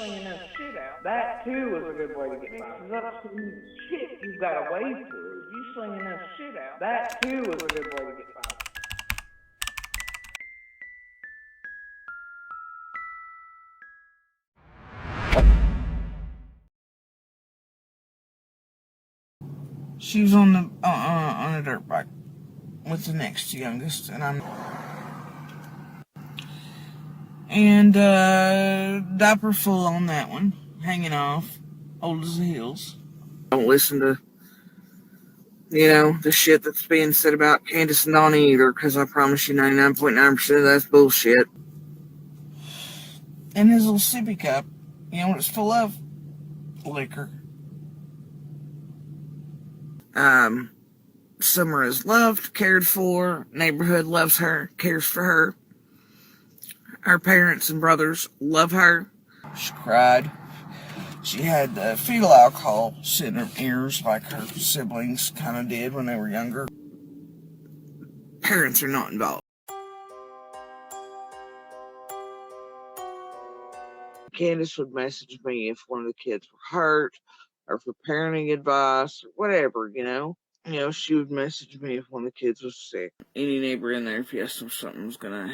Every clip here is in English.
slinging that shit out. That too is a good way to get by. That's some shit you've got to wade through. You slinging that shit out. That too is a good way to get by. She was on a dirt bike with the next youngest, and diaper full on that one, hanging off, old as the hills. Don't listen to, the shit that's being said about Candace and Donnie either, because I promise you 99.9% of that's bullshit. And his little sippy cup, what it's full of? Liquor. Summer is loved, cared for, neighborhood loves her, cares for her. Her parents and brothers love her. She cried. She had fetal alcohol sit in her ears like her siblings kind of did when they were younger. Parents are not involved. Candace would message me if one of the kids were hurt, or for parenting advice, or whatever, she would message me if one of the kids was sick. Any neighbor in there, if you asked them something, was gonna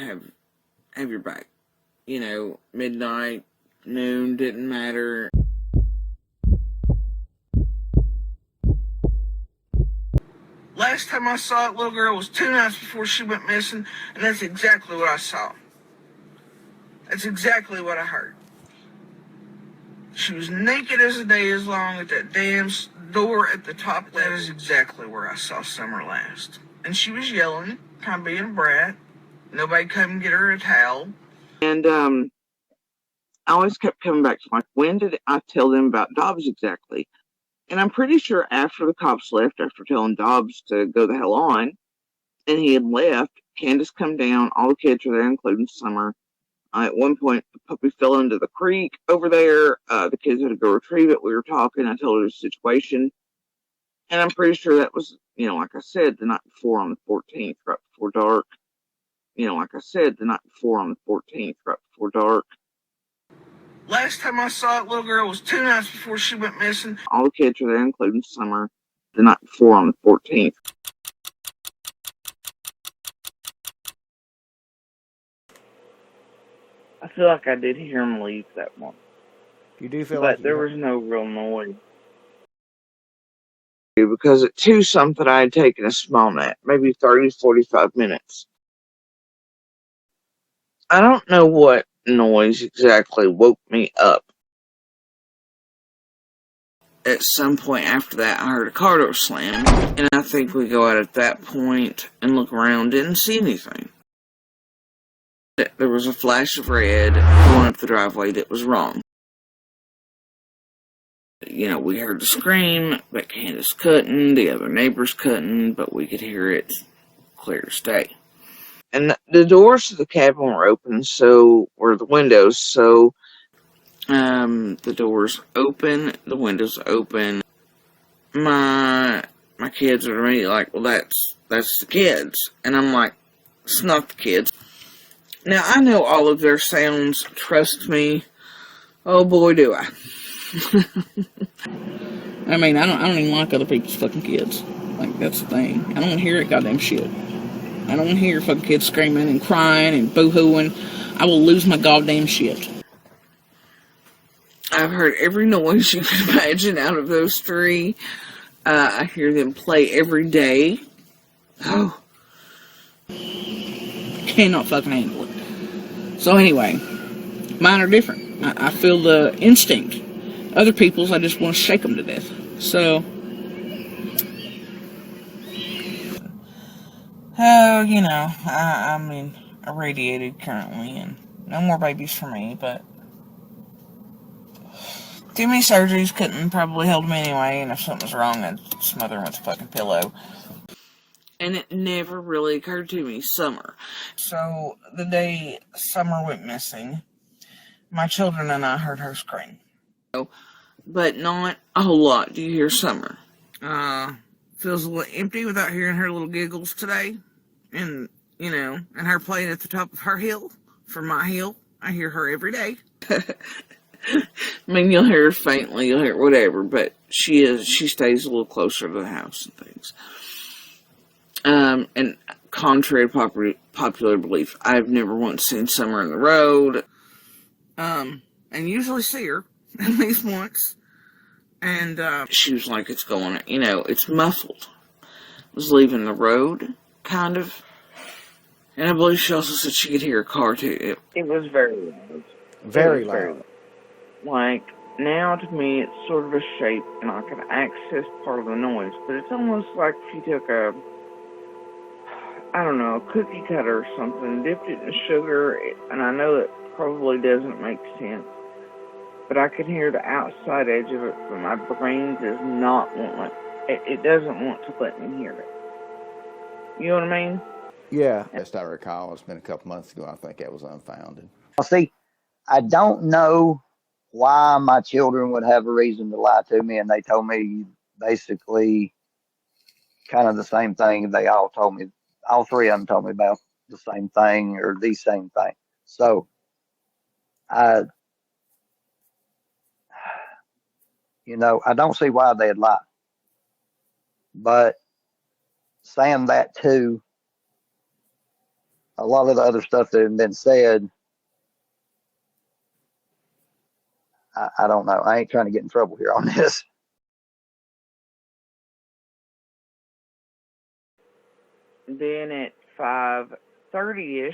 have your back. Midnight, noon, didn't matter. Last time I saw that little girl was 2 nights before she went missing, and that's exactly what I saw. That's exactly what I heard. She was naked as the day is long at that damn door at the top. That is exactly where I saw Summer last. And she was yelling, kind of being a brat. Nobody come get her a towel. And I always kept coming back to when did I tell them about Dobbs exactly? And I'm pretty sure after the cops left, after telling Dobbs to go the hell on, and he had left, Candace come down, all the kids were there, including Summer. At one point, the puppy fell into the creek over there. The kids had to go retrieve it. We were talking. I told her the situation. And I'm pretty sure that was, like I said, the night before on the 14th, right before dark. Like I said, the night before on the 14th, right before dark. Last time I saw that little girl was 2 nights before she went missing. All the kids were there, including Summer, the night before on the 14th. I feel like I did hear him leave that one. You do feel but there was no real noise. Because at 2 something I had taken a small nap, maybe 30, 45 minutes. I don't know what noise exactly woke me up. At some point after that, I heard a car door slam, and I think we go out at that point and look around, didn't see anything. There was a flash of red going up the driveway that was wrong. We heard the scream, but Candace couldn't, the other neighbors couldn't, but we could hear it clear as day. And the doors to the cabin were open, so were the windows, so the doors open, the windows open. My kids are immediately like, well, that's the kids. And I'm like, it's not the kids. Now, I know all of their sounds, trust me. Oh boy, do I. I mean, I don't even like other people's fucking kids. Like, that's the thing. I don't want to hear that goddamn shit. I don't want to hear fucking kids screaming and crying and boo-hooing. I will lose my goddamn shit. I've heard every noise you can imagine out of those 3. I hear them play every day. Oh. Cannot fucking handle it. So anyway, mine are different. I feel the instinct. Other people's, I just want to shake them to death. So, I'm irradiated currently, and no more babies for me, but too many surgeries, couldn't probably hold them anyway, and if something was wrong, I'd smother them with a fucking pillow. And it never really occurred to me, Summer. So, the day Summer went missing, my children and I heard her scream. But not a whole lot do you hear Summer. Feels a little empty without hearing her little giggles today. And, and her playing at the top of her hill, from my hill. I hear her every day. I mean, you'll hear her faintly, you'll hear whatever, but she stays a little closer to the house and things. And contrary to popular belief, I've never once seen Summer in the road. And usually see her at least once. And she was like, it's going, it's muffled. It was leaving the road, kind of. And I believe she also said she could hear a car too. It was very loud. Very loud. Like, now to me it's sort of a shape and I can access part of the noise, but it's almost like if you took a cookie cutter or something, dipped it in sugar, and I know it probably doesn't make sense, but I can hear the outside edge of it, but my brain does not want it doesn't want to let me hear it. You know what I mean? Yeah. Best I recall, it's been a couple months ago, I think that was unfounded. See, I don't know why my children would have a reason to lie to me, and they told me basically kind of the same thing. They all told me, all three of them told me about the same thing or the same thing. So I don't see why they'd lie. But saying that too, a lot of the other stuff that had been said, I don't know. I ain't trying to get in trouble here on this. Then at 5:30ish,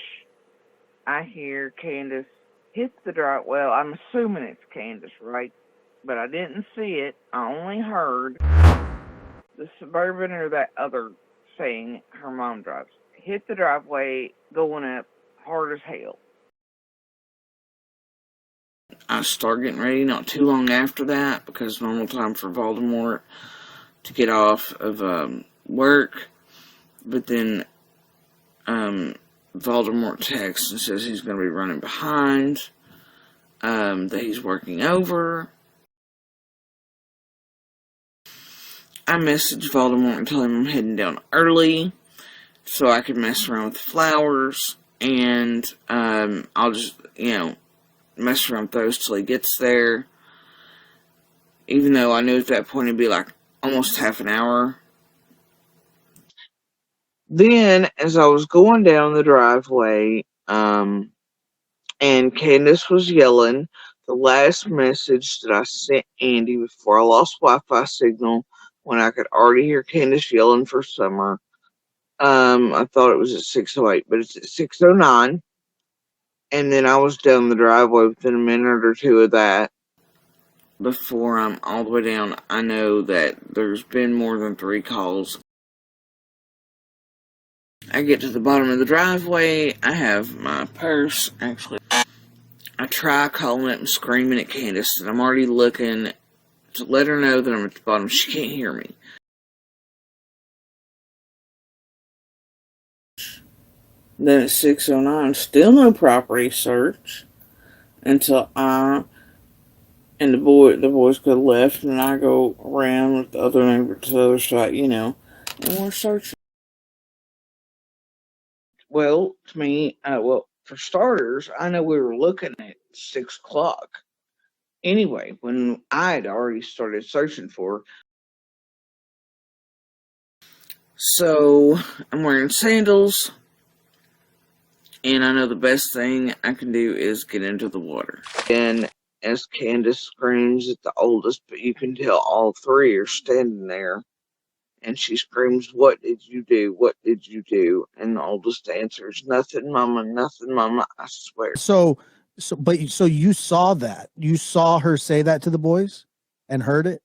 I hear Candus hit the drive. Well, I'm assuming it's Candus, right? But I didn't see it. I only heard the Suburban or that other thing her mom drives hit the driveway going up hard as hell. I started getting ready not too long after that, because normal time for Voldemort to get off of work. But then Voldemort texts and says he's going to be running behind, that he's working over. I messaged Voldemort and tell him I'm heading down early so I could mess around with the flowers, and I'll just, mess around with those till he gets there. Even though I knew at that point it'd be like almost half an hour. Then, as I was going down the driveway, and Candace was yelling, the last message that I sent Andy before I lost Wi-Fi signal, when I could already hear Candace yelling for Summer, I thought it was at 6:08, but it's at 6:09. And then I was down the driveway within a minute or two of that. Before I'm all the way down, I know that there's been more than 3 calls. I get to the bottom of the driveway. I have my purse. Actually, I try calling up and screaming at Candace that I'm already looking to let her know that I'm at the bottom. She can't hear me. Then at 6:09, still no property search until I and the boys go left, and I go around with the other neighbor to the other side, and we're searching. Well, to me, for starters, I know we were looking at 6 o'clock. Anyway, when I'd already started searching for her. So, I'm wearing sandals, and I know the best thing I can do is get into the water. And as Candace screams at the oldest, but you can tell all 3 are standing there. And she screams, "What did you do? What did you do?" And the oldest answers, "Nothing, Mama, nothing, Mama, I swear." So you saw that? You saw her say that to the boys and heard it?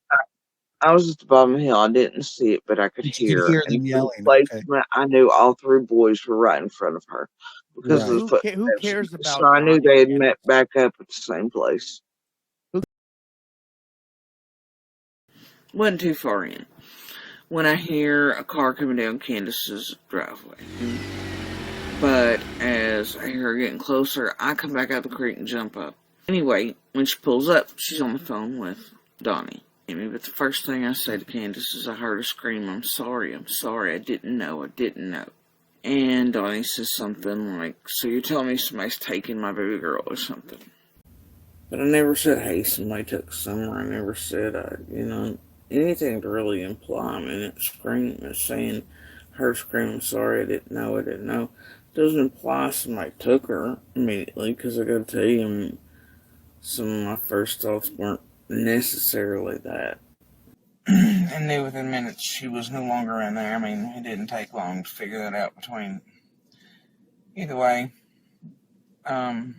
I was at the bottom of the hill. I didn't see it, but I could hear. Them And yelling. Placement, okay. I knew all 3 boys were right in front of her because of the footsteps. Who cares about? So I knew they had met back up at the same place. Wasn't too far in when I hear a car coming down Candace's driveway. But as I hear her getting closer, I come back out the creek and jump up. Anyway, when she pulls up, she's on the phone with Donnie. But the first thing I say to Candace is, "I heard a scream. I'm sorry, I didn't know. And Donnie says something like, "So you're telling me somebody's taking my baby girl or something?" But I never said, hey, somebody took Summer. I never said, anything to really imply. I mean, it's saying her screaming, sorry, I didn't know. It doesn't imply somebody took her immediately, because I gotta tell you, some of my first thoughts weren't necessarily that. And knew within minutes she was no longer in there. I mean, it didn't take long to figure that out between. Either way, the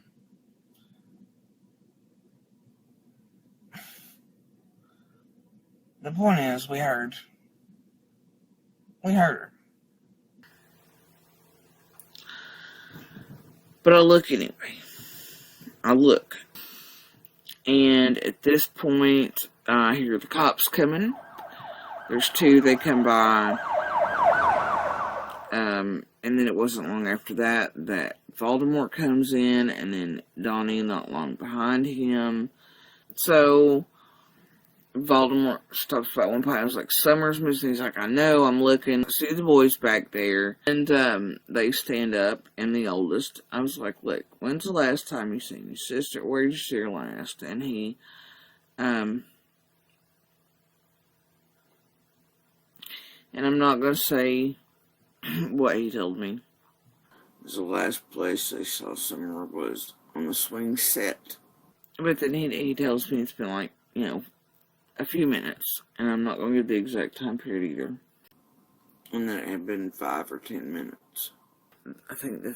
point is, we heard her. But I look anyway. And at this point, I hear the cops coming. There's two, they come by. And then it wasn't long after that Voldemort comes in, and then Donnie not long behind him. So Voldemort stops by one point. I was like, Summer's missing. He's like, I know, I'm looking. I see the boys back there. And they stand up, and the oldest, I was like, look, when's the last time you seen your sister? Where did you see her last? And he, and I'm not going to say what he told me. The last place they saw Summer was on the swing set. But then he tells me it's been like, a few minutes. And I'm not going to give the exact time period either. And that it had been 5 or 10 minutes. I think the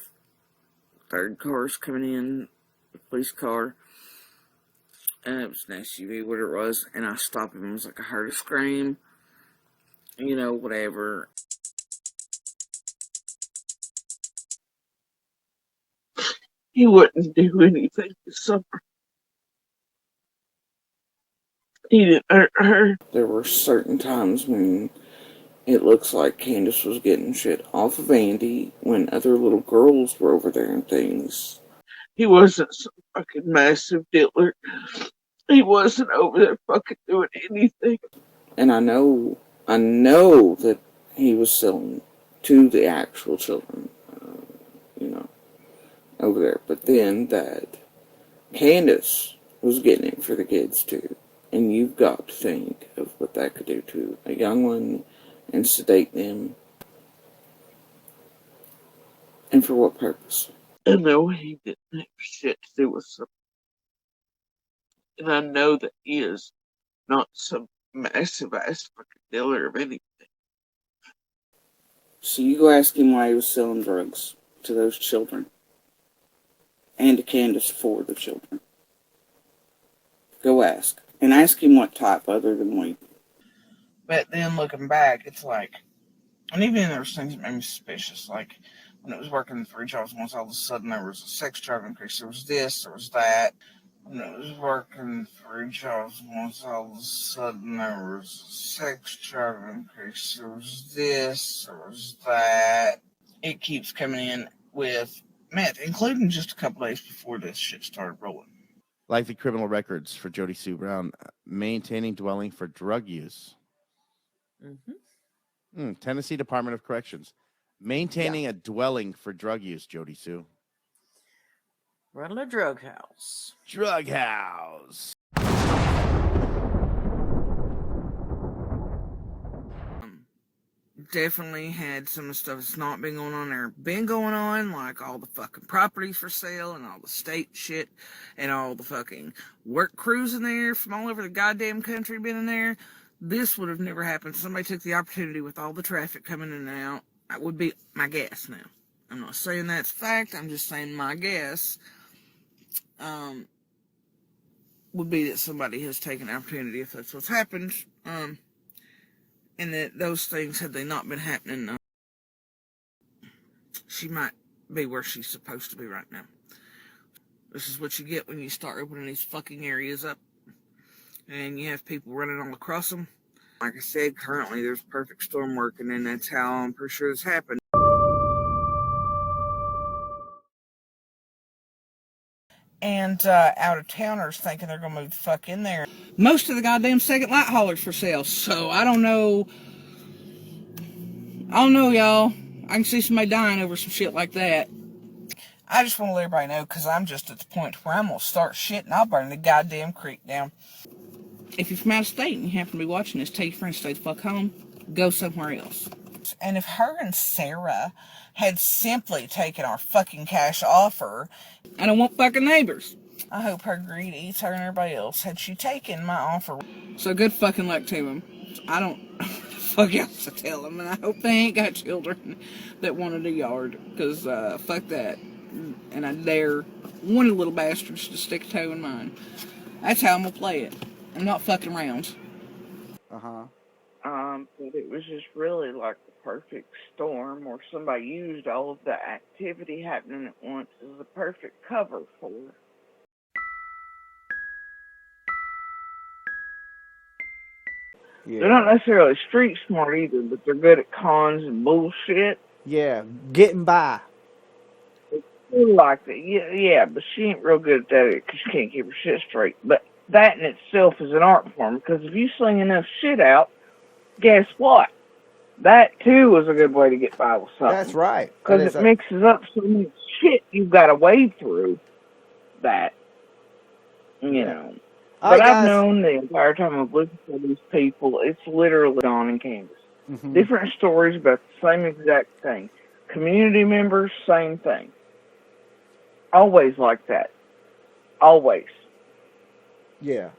third car's coming in, the police car. And it was an SUV, whatever it was. And I stopped him and was like, I heard a scream. Whatever. He wouldn't do anything to Summer. He didn't hurt her. There were certain times when it looks like Candace was getting shit off of Andy when other little girls were over there and things. He wasn't some fucking massive dealer. He wasn't over there fucking doing anything. And I know that he was selling to the actual children, over there. But then that Candace was getting it for the kids too. And you've got to think of what that could do to a young one and sedate them. And for what purpose? I know he didn't have shit to do with something. And I know that he is not some massive ass fucking dealer of anything. So you go ask him why he was selling drugs to those children. And to Candace for the children. Go ask. And ask him what type other than weed. But then looking back, it's like, and even there was things that made me suspicious, like when it was working 3 jobs once, all of a sudden there was a sex drive increase. There was this, there was that. When it was working 3 jobs once, all of a sudden there was a sex drive increase. There was this, there was that. It keeps coming in with meth, including just a couple days before this shit started rolling. Like the criminal records for Jodisue Brown, maintaining dwelling for drug use. Tennessee Department of Corrections. Maintaining a dwelling for drug use, Jodisue. Running a drug house. Drug house. Definitely had some of the stuff that's not been going on there been going on, like all the fucking properties for sale and all the state shit and all the fucking work crews in there from all over the goddamn country been in there. This would have never happened. Somebody took the opportunity with all the traffic coming in and out. That would be my guess now. I'm not saying that's fact, I'm just saying my guess would be that somebody has taken the opportunity, if that's what's happened, and that those things, had they not been happening, she might be where she's supposed to be right now. This is what you get when you start opening these fucking areas up and you have people running all across them. Like I said, currently there's perfect storm working, and that's how I'm pretty sure this happened. And out-of-towners thinking they're going to move the fuck in there. Most of the goddamn second light haulers for sale, so I don't know, y'all. I can see somebody dying over some shit like that. I just want to let everybody know, because I'm just at the point where I'm going to start shit and I'll burn the goddamn creek down. If you're from out of state and you happen to be watching this, tell your friends to stay the fuck home. Go somewhere else. And if her and Sarah had simply taken our fucking cash offer, I don't want fucking neighbors. I hope her greed eats her and everybody else. Had she taken my offer, so good fucking luck to them. I don't know what the fuck else to tell them, and I hope they ain't got children that wanted a yard, because fuck that. And I dare one of the little bastards to stick a toe in mine. That's how I'm gonna play it. I'm not fucking around. But it was just really like the perfect storm, or somebody used all of the activity happening at once as the perfect cover for it. Yeah. They're not necessarily street smart either, but they're good at cons and bullshit. Yeah, getting by. Feel like that, yeah, but she ain't real good at that because she can't keep her shit straight. But that in itself is an art form, because if you sling enough shit out, guess what? That too is a good way to get by with something. That's right. Because it mixes up so much shit you've got to wade through that, you know. But I've known the entire time I've listened to these people, it's literally Don and Candus. Mm-hmm. Different stories about the same exact thing. Community members, same thing. Always like that. Always. Yeah.